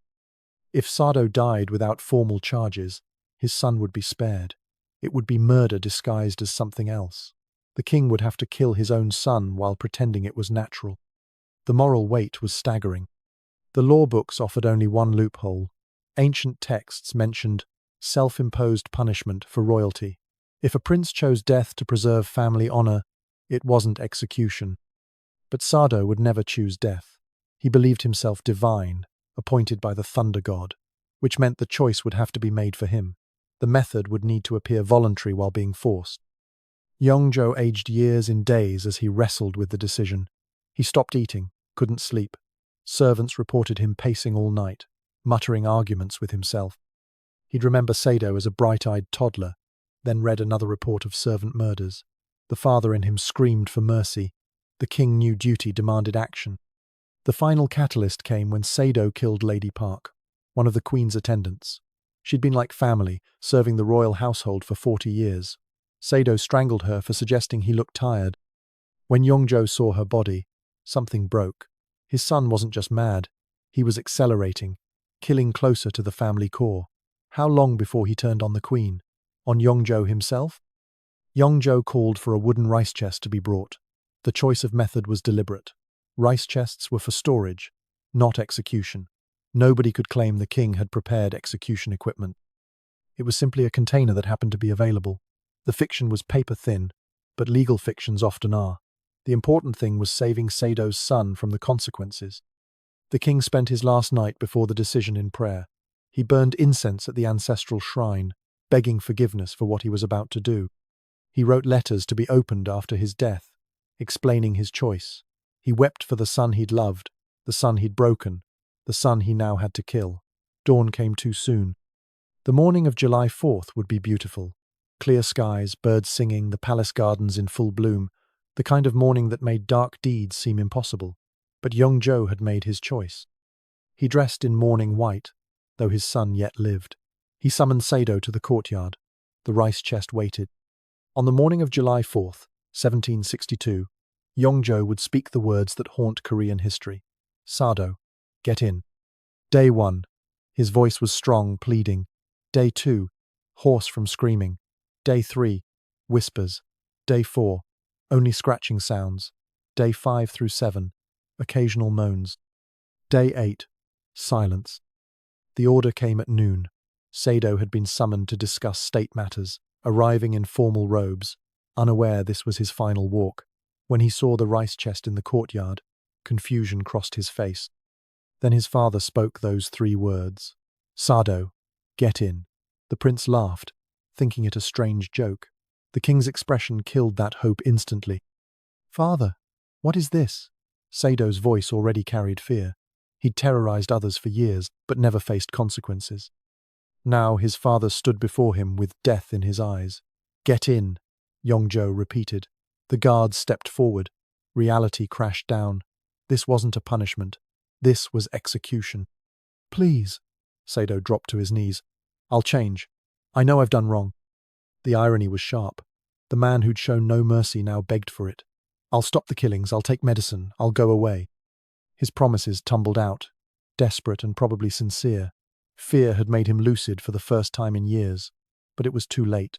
If Sado died without formal charges, his son would be spared. It would be murder disguised as something else. The king would have to kill his own son while pretending it was natural. The moral weight was staggering. The law books offered only one loophole. Ancient texts mentioned self-imposed punishment for royalty. If a prince chose death to preserve family honor, it wasn't execution. But Sado would never choose death. He believed himself divine, appointed by the thunder god, which meant the choice would have to be made for him. The method would need to appear voluntary while being forced. Yeongjo aged years in days as he wrestled with the decision. He stopped eating, couldn't sleep. Servants reported him pacing all night, muttering arguments with himself. He'd remember Sado as a bright-eyed toddler, then read another report of servant murders. The father in him screamed for mercy. The king knew duty demanded action. The final catalyst came when Sado killed Lady Park, one of the queen's attendants. She'd been like family, serving the royal household for 40 years. Sado strangled her for suggesting he looked tired. When Yeongjo saw her body, something broke. His son wasn't just mad, he was accelerating, killing closer to the family core. How long before he turned on the queen? On Yeongjo himself? Yeongjo called for a wooden rice chest to be brought. The choice of method was deliberate. Rice chests were for storage, not execution. Nobody could claim the king had prepared execution equipment. It was simply a container that happened to be available. The fiction was paper-thin, but legal fictions often are. The important thing was saving Sado's son from the consequences. The king spent his last night before the decision in prayer. He burned incense at the ancestral shrine, begging forgiveness for what he was about to do. He wrote letters to be opened after his death, explaining his choice. He wept for the son he'd loved, the son he'd broken, the son he now had to kill. Dawn came too soon. The morning of July 4th would be beautiful. Clear skies, birds singing, the palace gardens in full bloom, the kind of morning that made dark deeds seem impossible. But Yeongjo had made his choice. He dressed in mourning white, though his son yet lived. He summoned Sado to the courtyard. The rice chest waited. On the morning of July 4th, 1762, Yeongjo would speak the words that haunt Korean history. Sado, get in. Day 1. His voice was strong, pleading. Day 2. Hoarse from screaming. Day 3. Whispers. Day 4. Only scratching sounds. Day 5 through 7. Occasional moans. Day 8. Silence. The order came at noon. Sado had been summoned to discuss state matters, arriving in formal robes, unaware this was his final walk. When he saw the rice chest in the courtyard, confusion crossed his face. Then his father spoke those 3 words. Sado, get in. The prince laughed, thinking it a strange joke. The king's expression killed that hope instantly. Father, what is this? Sado's voice already carried fear. He'd terrorized others for years, but never faced consequences. Now his father stood before him with death in his eyes. Get in, Yeongjo repeated. The guards stepped forward. Reality crashed down. This wasn't a punishment. This was execution. Please, Sado dropped to his knees. I'll change. I know I've done wrong. The irony was sharp. The man who'd shown no mercy now begged for it. I'll stop the killings, I'll take medicine, I'll go away. His promises tumbled out, desperate and probably sincere. Fear had made him lucid for the first time in years, but it was too late.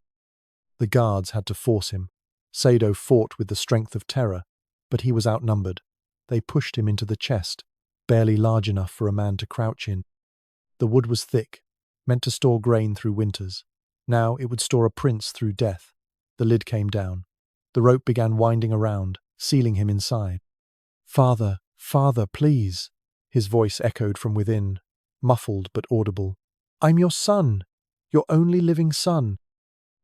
The guards had to force him. Sado fought with the strength of terror, but he was outnumbered. They pushed him into the chest, barely large enough for a man to crouch in. The wood was thick, meant to store grain through winters. Now it would store a prince through death. The lid came down. The rope began winding around, sealing him inside. "Father, father, please," his voice echoed from within, muffled but audible. "I'm your son, your only living son."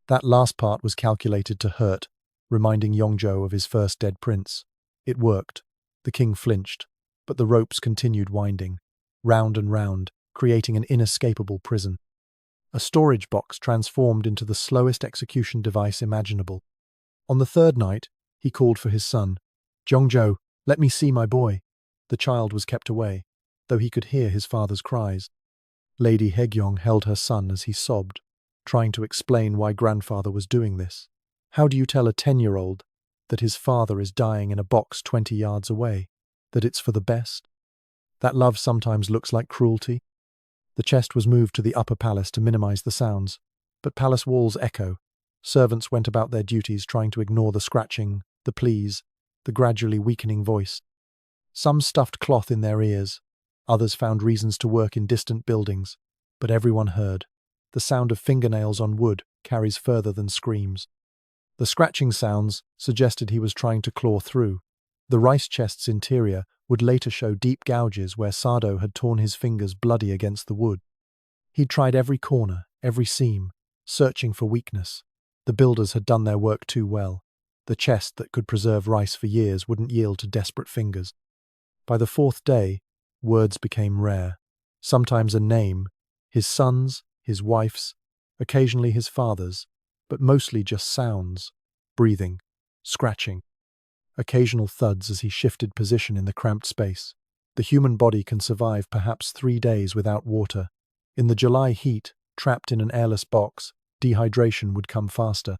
That last part was calculated to hurt, reminding Yeongjo of his first dead prince. It worked. The king flinched, but the ropes continued winding, round and round, creating an inescapable prison. A storage box transformed into the slowest execution device imaginable. On the third night, he called for his son. "Yeongjo, let me see my boy." The child was kept away, though he could hear his father's cries. Lady Haegyong held her son as he sobbed, trying to explain why grandfather was doing this. How do you tell a 10-year-old that his father is dying in a box 20 yards away, that it's for the best? That love sometimes looks like cruelty. The chest was moved to the upper palace to minimize the sounds, but palace walls echo. Servants went about their duties trying to ignore the scratching, the pleas, the gradually weakening voice. Some stuffed cloth in their ears, others found reasons to work in distant buildings, but everyone heard. The sound of fingernails on wood carries further than screams. The scratching sounds suggested he was trying to claw through. The rice chest's interior would later show deep gouges where Sado had torn his fingers bloody against the wood. He'd tried every corner, every seam, searching for weakness. The builders had done their work too well. The chest that could preserve rice for years wouldn't yield to desperate fingers. By the fourth day, words became rare. Sometimes a name, his son's, his wife's, occasionally his father's, but mostly just sounds, breathing, scratching. Occasional thuds as he shifted position in the cramped space. The human body can survive perhaps 3 days without water. In the July heat, trapped in an airless box, dehydration would come faster.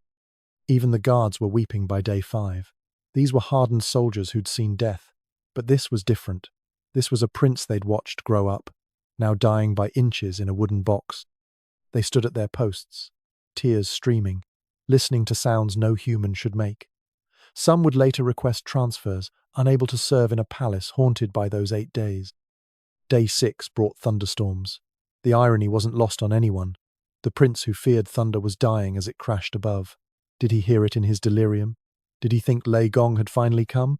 Even the guards were weeping by day 5. These were hardened soldiers who'd seen death. But this was different. This was a prince they'd watched grow up, now dying by inches in a wooden box. They stood at their posts, tears streaming, listening to sounds no human should make. Some would later request transfers, unable to serve in a palace haunted by those 8 days. Day 6 brought thunderstorms. The irony wasn't lost on anyone. The prince who feared thunder was dying as it crashed above. Did he hear it in his delirium? Did he think Lei Gong had finally come?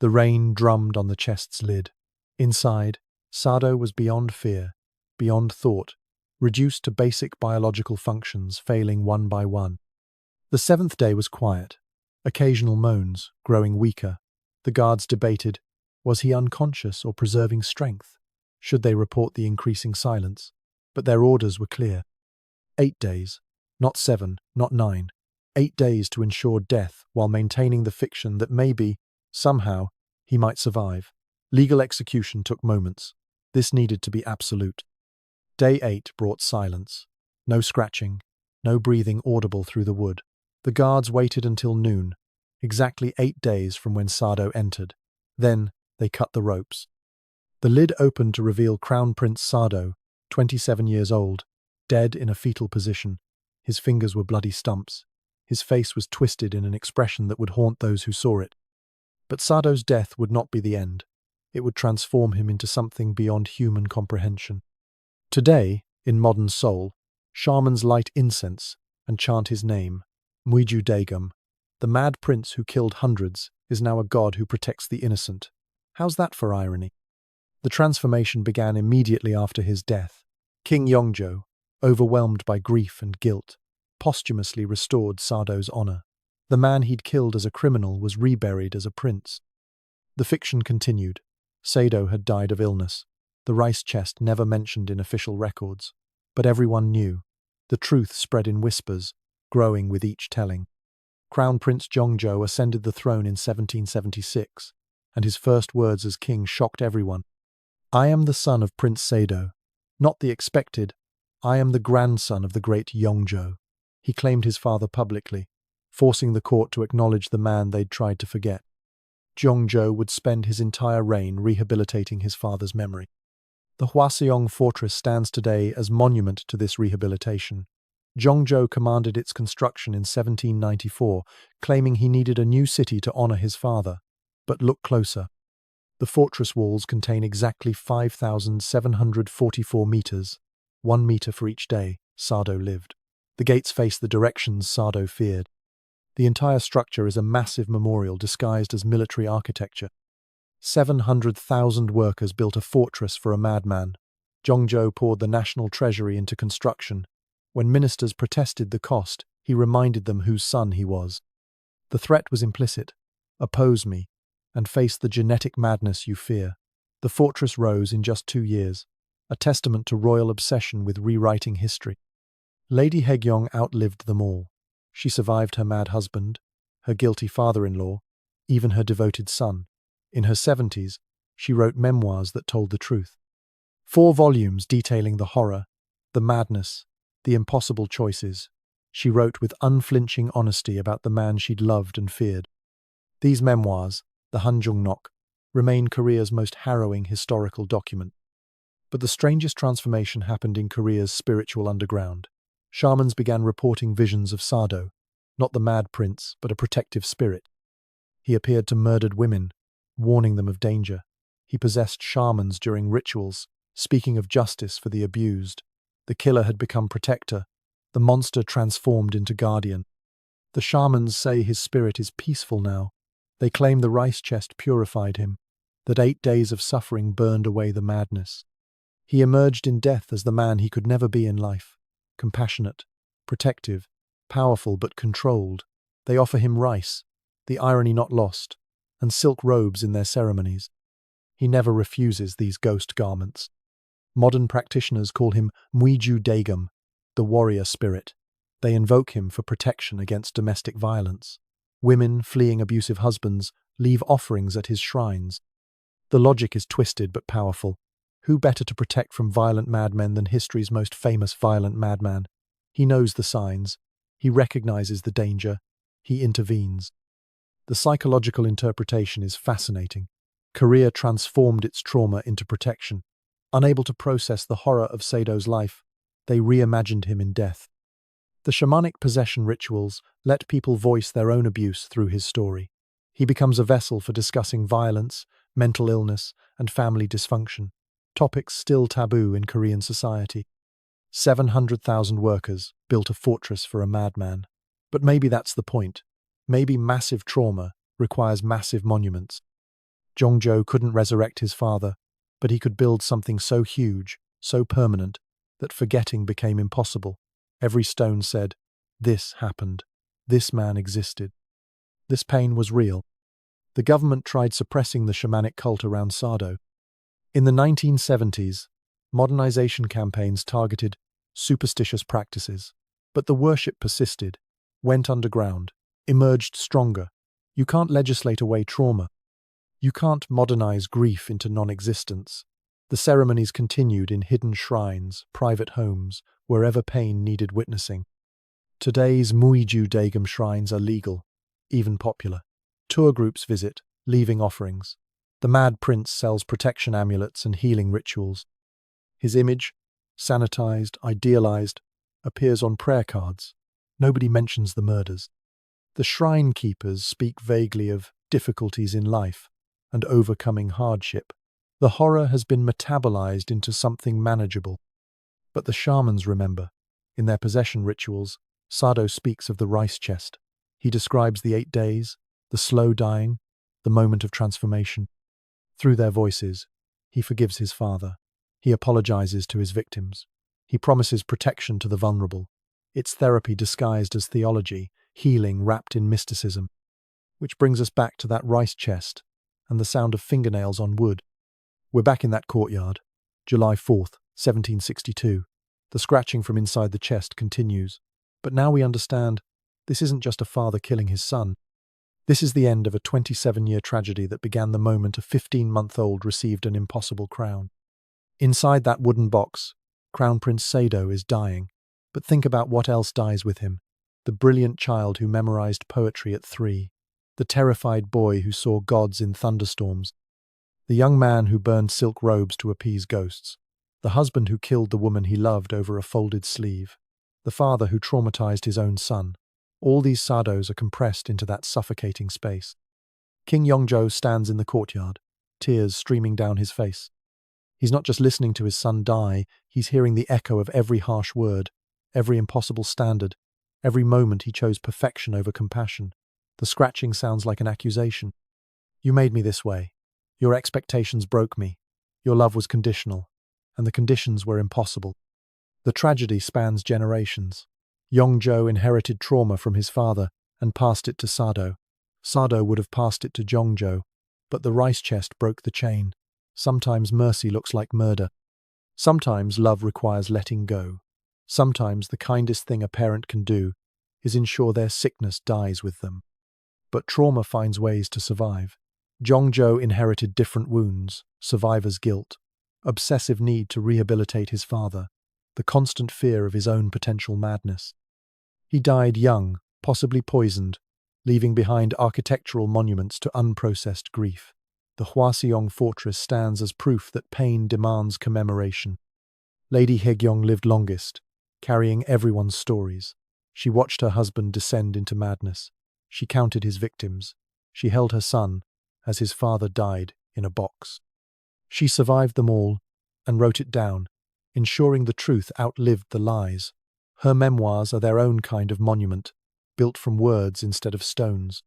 The rain drummed on the chest's lid. Inside, Sado was beyond fear, beyond thought, reduced to basic biological functions, failing one by one. The 7th day was quiet. Occasional moans, growing weaker. The guards debated, was he unconscious or preserving strength? Should they report the increasing silence? But their orders were clear. 8 days, not 7, not 9. 8 days to ensure death while maintaining the fiction that maybe, somehow, he might survive. Legal execution took moments. This needed to be absolute. Day 8 brought silence. No scratching, no breathing audible through the wood. The guards waited until noon, exactly 8 days from when Sado entered. Then they cut the ropes. The lid opened to reveal Crown Prince Sado, 27 years old, dead in a fetal position. His fingers were bloody stumps. His face was twisted in an expression that would haunt those who saw it. But Sado's death would not be the end. It would transform him into something beyond human comprehension. Today, in modern Seoul, shamans light incense and chant his name, Muiju Daegum. The mad prince who killed hundreds is now a god who protects the innocent. How's that for irony? The transformation began immediately after his death. King Yeongjo, overwhelmed by grief and guilt, posthumously restored Sado's honor. The man he'd killed as a criminal was reburied as a prince. The fiction continued. Sado had died of illness. The rice chest never mentioned in official records. But everyone knew. The truth spread in whispers, growing with each telling. Crown Prince Yeongjo ascended the throne in 1776, and his first words as king shocked everyone. "I am the son of Prince Sado. Not the expected. I am the grandson of the great Yeongjo." He claimed his father publicly, forcing the court to acknowledge the man they'd tried to forget. Yeongjo would spend his entire reign rehabilitating his father's memory. The Hwaseong fortress stands today as monument to this rehabilitation. Yeongjo commanded its construction in 1794, claiming he needed a new city to honor his father. But look closer. The fortress walls contain exactly 5,744 meters, 1 meter for each day Sado lived. The gates face the directions Sado feared. The entire structure is a massive memorial disguised as military architecture. 700,000 workers built a fortress for a madman. Yeongjo poured the national treasury into construction. When ministers protested the cost, he reminded them whose son he was. The threat was implicit. Oppose me, and face the genetic madness you fear. The fortress rose in just 2 years, a testament to royal obsession with rewriting history. Lady Haegyeong outlived them all. She survived her mad husband, her guilty father-in-law, even her devoted son. In her 70s, she wrote memoirs that told the truth. 4 volumes detailing the horror, the madness, the impossible choices. She wrote with unflinching honesty about the man she'd loved and feared. These memoirs, the Hanjungnok, remain Korea's most harrowing historical document. But the strangest transformation happened in Korea's spiritual underground. Shamans began reporting visions of Sado, not the mad prince, but a protective spirit. He appeared to murdered women, warning them of danger. He possessed shamans during rituals, speaking of justice for the abused. The killer had become protector, the monster transformed into guardian. The shamans say his spirit is peaceful now. They claim the rice chest purified him, that 8 days of suffering burned away the madness. He emerged in death as the man he could never be in life. Compassionate, protective, powerful but controlled. They offer him rice, the irony not lost, and silk robes in their ceremonies. He never refuses these ghost garments. Modern practitioners call him Muiju Daegum, the warrior spirit. They invoke him for protection against domestic violence. Women fleeing abusive husbands leave offerings at his shrines. The logic is twisted but powerful. Who better to protect from violent madmen than history's most famous violent madman? He knows the signs. He recognizes the danger. He intervenes. The psychological interpretation is fascinating. Korea transformed its trauma into protection. Unable to process the horror of Sado's life, they reimagined him in death. The shamanic possession rituals let people voice their own abuse through his story. He becomes a vessel for discussing violence, mental illness, and family dysfunction, topics still taboo in Korean society. 700,000 workers built a fortress for a madman. But maybe that's the point. Maybe massive trauma requires massive monuments. Yeongjo couldn't resurrect his father, but he could build something so huge, so permanent, that forgetting became impossible. Every stone said, "This happened. This man existed." This pain was real. The government tried suppressing the shamanic cult around Sado. In the 1970s, modernization campaigns targeted superstitious practices, but the worship persisted, went underground, emerged stronger. You can't legislate away trauma. You can't modernize grief into non-existence. The ceremonies continued in hidden shrines, private homes, wherever pain needed witnessing. Today's Muiju Daegum shrines are legal, even popular. Tour groups visit, leaving offerings. The Mad Prince sells protection amulets and healing rituals. His image, sanitized, idealized, appears on prayer cards. Nobody mentions the murders. The shrine keepers speak vaguely of difficulties in life and overcoming hardship. The horror has been metabolized into something manageable. But the shamans remember. In their possession rituals, Sado speaks of the rice chest. He describes the 8 days, the slow dying, the moment of transformation. Through their voices, he forgives his father. He apologizes to his victims. He promises protection to the vulnerable. It's therapy disguised as theology, healing wrapped in mysticism. Which brings us back to that rice chest and the sound of fingernails on wood. We're back in that courtyard. July 4th, 1762. The scratching from inside the chest continues. But now we understand this isn't just a father killing his son. This is the end of a 27-year tragedy that began the moment a 15-month-old received an impossible crown. Inside that wooden box, Crown Prince Sado is dying. But think about what else dies with him. The brilliant child who memorized poetry at 3. the terrified boy who saw gods in thunderstorms, the young man who burned silk robes to appease ghosts, the husband who killed the woman he loved over a folded sleeve, the father who traumatized his own son. All these Sados are compressed into that suffocating space. King Yeongjo stands in the courtyard, tears streaming down his face. He's not just listening to his son die, he's hearing the echo of every harsh word, every impossible standard, every moment he chose perfection over compassion. The scratching sounds like an accusation. You made me this way. Your expectations broke me. Your love was conditional, and the conditions were impossible. The tragedy spans generations. Yeongjo inherited trauma from his father and passed it to Sado. Sado would have passed it to Yeongjo, but the rice chest broke the chain. Sometimes mercy looks like murder. Sometimes love requires letting go. Sometimes the kindest thing a parent can do is ensure their sickness dies with them. But trauma finds ways to survive. Yeongjo inherited different wounds, survivor's guilt, obsessive need to rehabilitate his father, the constant fear of his own potential madness. He died young, possibly poisoned, leaving behind architectural monuments to unprocessed grief. The Hwaseong fortress stands as proof that pain demands commemoration. Lady Haegyeong lived longest, carrying everyone's stories. She watched her husband descend into madness. She counted his victims. She held her son as his father died in a box. She survived them all and wrote it down, ensuring the truth outlived the lies. Her memoirs are their own kind of monument, built from words instead of stones.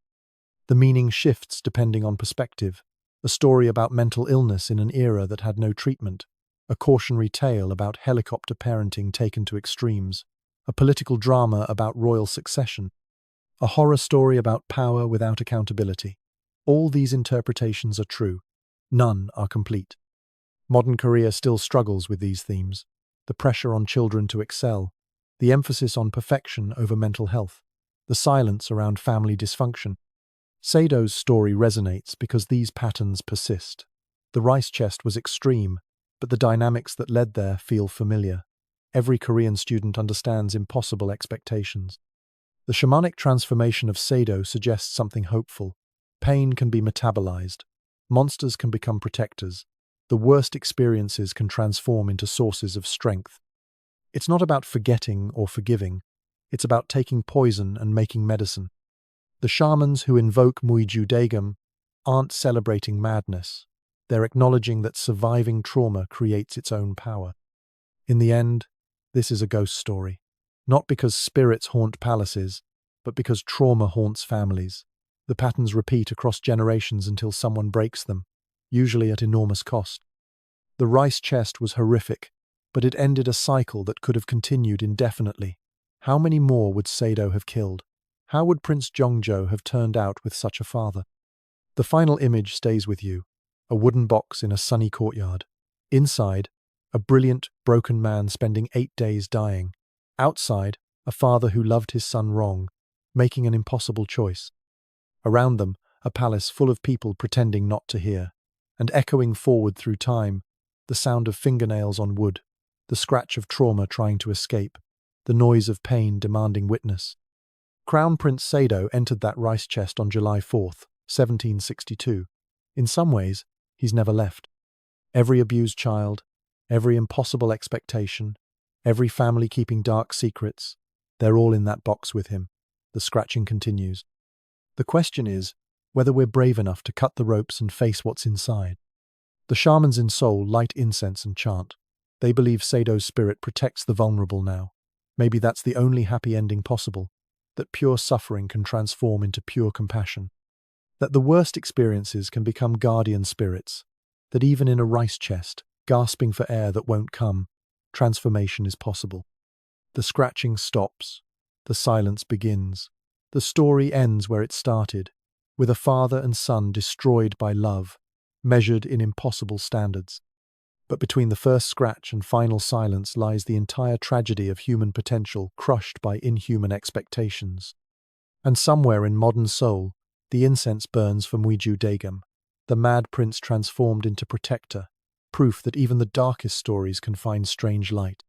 The meaning shifts depending on perspective. A story about mental illness in an era that had no treatment, a cautionary tale about helicopter parenting taken to extremes, a political drama about royal succession, a horror story about power without accountability. All these interpretations are true. None are complete. Modern Korea still struggles with these themes: the pressure on children to excel, the emphasis on perfection over mental health, the silence around family dysfunction. Sado's story resonates because these patterns persist. The rice chest was extreme, but the dynamics that led there feel familiar. Every Korean student understands impossible expectations. The shamanic transformation of Sado suggests something hopeful. Pain can be metabolized. Monsters can become protectors. The worst experiences can transform into sources of strength. It's not about forgetting or forgiving. It's about taking poison and making medicine. The shamans who invoke Muiju Daegum aren't celebrating madness. They're acknowledging that surviving trauma creates its own power. In the end, this is a ghost story. Not because spirits haunt palaces, but because trauma haunts families. The patterns repeat across generations until someone breaks them, usually at enormous cost. The rice chest was horrific, but it ended a cycle that could have continued indefinitely. How many more would Sado have killed? How would Prince Yeongjo have turned out with such a father? The final image stays with you: a wooden box in a sunny courtyard. Inside, a brilliant, broken man spending 8 days dying. Outside, a father who loved his son wrong, making an impossible choice. Around them, a palace full of people pretending not to hear, and echoing forward through time, the sound of fingernails on wood, the scratch of trauma trying to escape, the noise of pain demanding witness. Crown Prince Sado entered that rice chest on July 4th, 1762. In some ways, he's never left. Every abused child, every impossible expectation, every family keeping dark secrets, they're all in that box with him. The scratching continues. The question is whether we're brave enough to cut the ropes and face what's inside. The shamans in Seoul light incense and chant. They believe Sado's spirit protects the vulnerable now. Maybe that's the only happy ending possible, that pure suffering can transform into pure compassion, that the worst experiences can become guardian spirits, that even in a rice chest, gasping for air that won't come, transformation is possible. The scratching stops. The silence begins. The story ends where it started, with a father and son destroyed by love, measured in impossible standards. But between the first scratch and final silence lies the entire tragedy of human potential crushed by inhuman expectations. And somewhere in modern Seoul, the incense burns for Muiju Daegum, the mad prince transformed into protector, proof that even the darkest stories can find strange light.